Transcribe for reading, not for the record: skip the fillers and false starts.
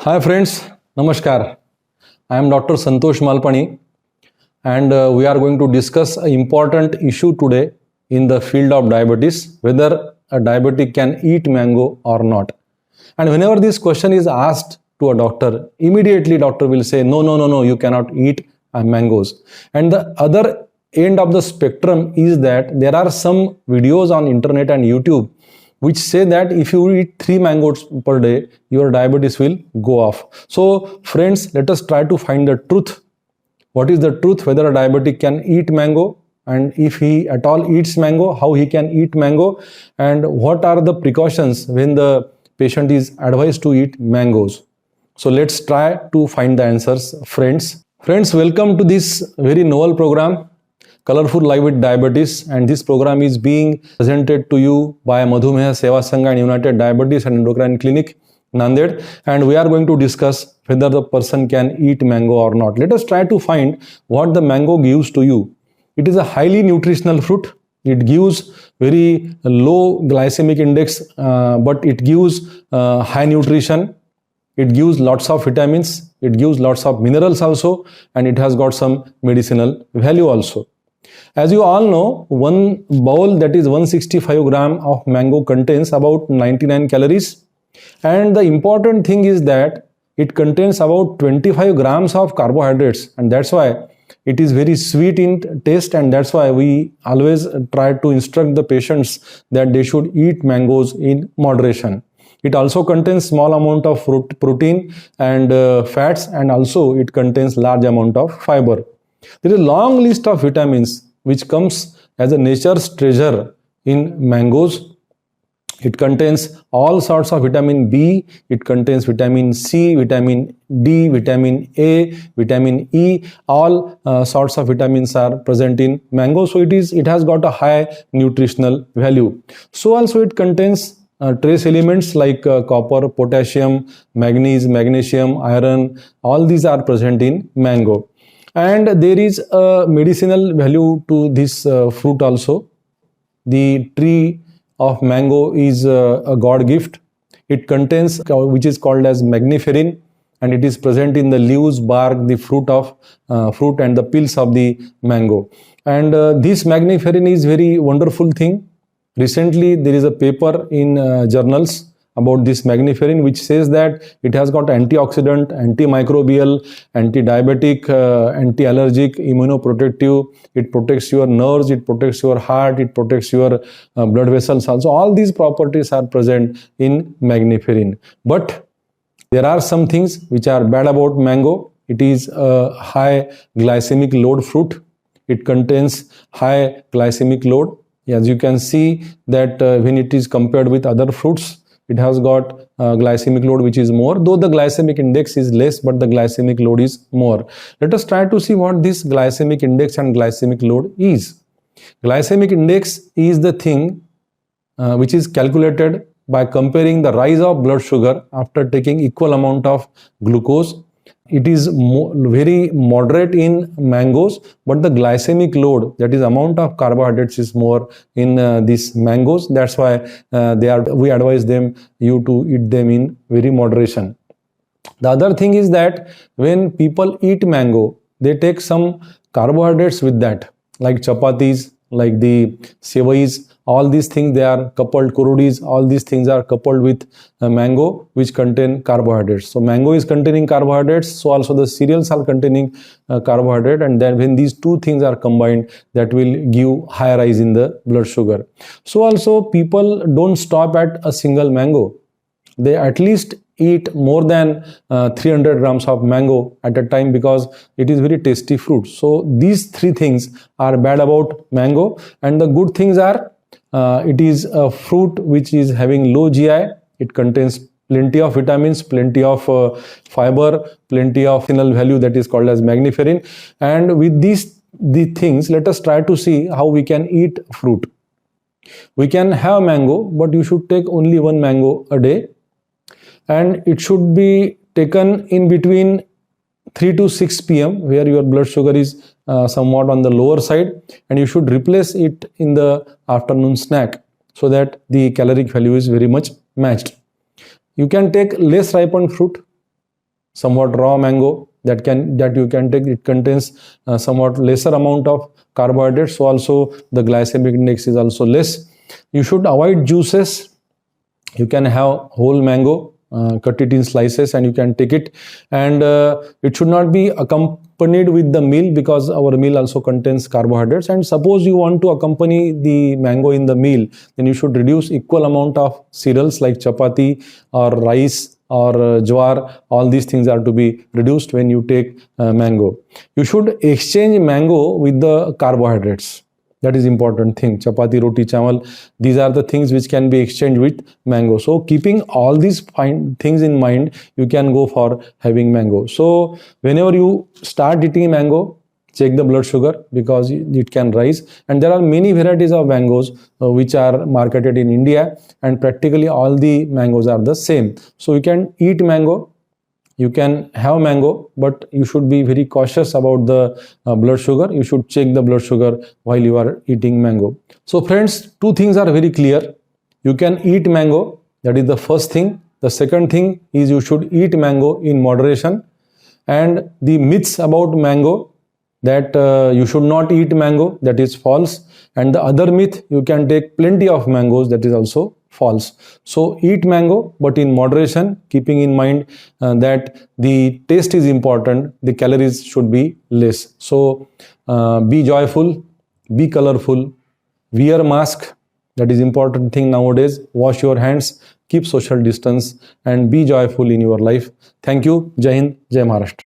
Hi friends, Namaskar. I am Dr. Santosh Malpani and we are going to discuss an important issue today in the field of diabetes, whether a diabetic can eat mango or not. And whenever this question is asked to a doctor, immediately doctor will say, no, you cannot eat mangoes. And the other end of the spectrum is that there are some videos on internet and YouTube which say that if you eat 3 mangoes per day, your diabetes will go off. So friends, let us try to find the truth. What is the truth? Whether a diabetic can eat mango, and if he at all eats mango, how he can eat mango, and what are the precautions when the patient is advised to eat mangoes. So let's try to find the answers, friends. Friends, welcome to this very novel program, Colorful Life with Diabetes, and this program is being presented to you by Madhumeha Seva Sangha and United Diabetes and Endocrine Clinic, Nanded, and we are going to discuss whether the person can eat mango or not. Let us try to find what the mango gives to you. It is a highly nutritional fruit. It gives very low glycemic index, but it gives high nutrition. It gives lots of vitamins. It gives lots of minerals also, and it has got some medicinal value also. As you all know, one bowl, that is 165 gram of mango, contains about 99 calories. And the important thing is that it contains about 25 grams of carbohydrates, and that's why it is very sweet in taste, and that's why we always try to instruct the patients that they should eat mangoes in moderation. It also contains small amount of protein and fats, and also it contains large amount of fiber. There is a long list of vitamins which comes as a nature's treasure in mangoes. It contains all sorts of vitamin B, it contains vitamin C, vitamin D, vitamin A, vitamin E, all sorts of vitamins are present in mango. So it has got a high nutritional value. So also it contains trace elements like copper, potassium, manganese, magnesium, iron, all these are present in mango. And there is a medicinal value to this fruit also. The tree of mango is a God gift. It contains which is called as magniferin, and it is present in the leaves, bark, the fruit and the peels of the mango. And this magniferin is very wonderful thing. Recently there is a paper in journals about this magniferin which says that it has got antioxidant, antimicrobial, anti-diabetic, anti-allergic, immunoprotective. It protects your nerves, it protects your heart, it protects your blood vessels also. All these properties are present in magniferin. But there are some things which are bad about mango. It is a high glycemic load fruit. It contains high glycemic load. As you can see that when it is compared with other fruits, it has got glycemic load which is more, though the glycemic index is less, but the glycemic load is more. Let us try to see what this glycemic index and glycemic load is. Glycemic index is the thing which is calculated by comparing the rise of blood sugar after taking equal amount of glucose. It is very moderate in mangoes, but the glycemic load, that is amount of carbohydrates, is more in these mangoes. That's why we advise you to eat them in very moderation. The other thing is that when people eat mango, they take some carbohydrates with that, like chapatis, like the sevais. All these things, they are coupled, kurudis, all these things are coupled with mango which contain carbohydrates. So mango is containing carbohydrates, so also the cereals are containing carbohydrate, and then when these two things are combined, that will give high rise in the blood sugar. So also people don't stop at a single mango. They at least eat more than 300 grams of mango at a time because it is very tasty fruit. So these three things are bad about mango, and the good things are it is a fruit which is having low GI. It contains plenty of vitamins, plenty of fiber, plenty of medicinal value, that is called as magniferin. And with the things, let us try to see how we can eat fruit. We can have mango, but you should take only one mango a day, and it should be taken in between 3 to 6 p.m. where your blood sugar is somewhat on the lower side, and you should replace it in the afternoon snack so that the caloric value is very much matched. You can take less ripened fruit. somewhat raw mango that you can take. It contains somewhat lesser amount of carbohydrates, so also the glycemic index is also less. You should avoid juices. You can have whole mango, cut it in slices and you can take it, and it should not be accompanied with the meal, because our meal also contains carbohydrates. And suppose you want to accompany the mango in the meal, then you should reduce equal amount of cereals like chapati or rice or jawar. All these things are to be reduced when you take mango. You should exchange mango with the carbohydrates. That is important thing. Chapati, roti, chamal, these are the things which can be exchanged with mango. So keeping all these things in mind, you can go for having mango. So whenever you start eating mango, check the blood sugar, because it can rise. And there are many varieties of mangoes which are marketed in India, and practically all the mangoes are the same. So you can eat mango, you can have mango, but you should be very cautious about the blood sugar. You should check the blood sugar while you are eating mango. So friends, two things are very clear. You can eat mango, that is the first thing. The second thing is you should eat mango in moderation. And the myths about mango, that you should not eat mango, that is false. And the other myth, you can take plenty of mangoes, that is also false. So eat mango, but in moderation, keeping in mind that the taste is important, the calories should be less. So be joyful, be colorful, wear mask, that is important thing nowadays. Wash your hands, keep social distance, and be joyful in your life. Thank you. Jai Hind, Jai Maharashtra.